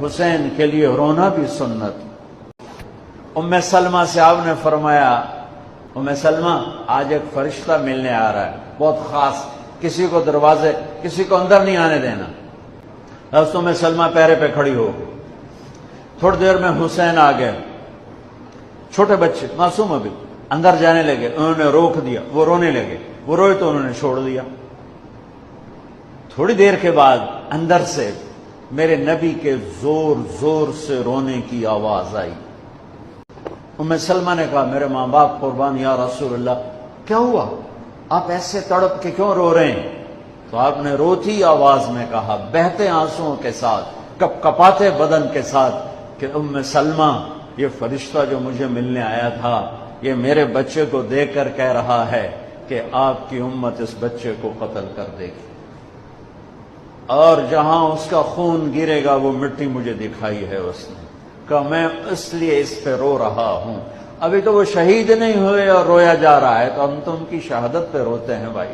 حسین کے لیے رونا بھی سنت۔ ام سلمہ سے آپ نے فرمایا ام سلمہ آج ایک فرشتہ ملنے آ رہا ہے بہت خاص، کسی کو دروازے کسی کو اندر نہیں آنے دینا۔ حضرت ام سلمہ پیرے پہ کھڑی ہو، تھوڑی دیر میں حسین آ گئے، چھوٹے بچے معصوم ابھی، اندر جانے لگے، انہوں نے روک دیا، وہ رونے لگے، وہ روئے تو انہوں نے چھوڑ دیا۔ تھوڑی دیر کے بعد اندر سے میرے نبی کے زور زور سے رونے کی آواز آئی۔ ام سلمہ نے کہا میرے ماں باپ قربان یا رسول اللہ، کیا ہوا؟ آپ ایسے تڑپ کے کیوں رو رہے ہیں؟ تو آپ نے روتی آواز میں کہا، بہتے آنسوؤں کے ساتھ، کپ کپاتے بدن کے ساتھ، کہ ام سلمہ یہ فرشتہ جو مجھے ملنے آیا تھا یہ میرے بچے کو دیکھ کر کہہ رہا ہے کہ آپ کی امت اس بچے کو قتل کر دے گی، اور جہاں اس کا خون گرے گا وہ مٹی مجھے دکھائی ہے۔ اس نے کہا میں اس لیے اس پہ رو رہا ہوں، ابھی تو وہ شہید نہیں ہوئے اور رویا جا رہا ہے، تو ہم تو ان کی شہادت پہ روتے ہیں بھائی۔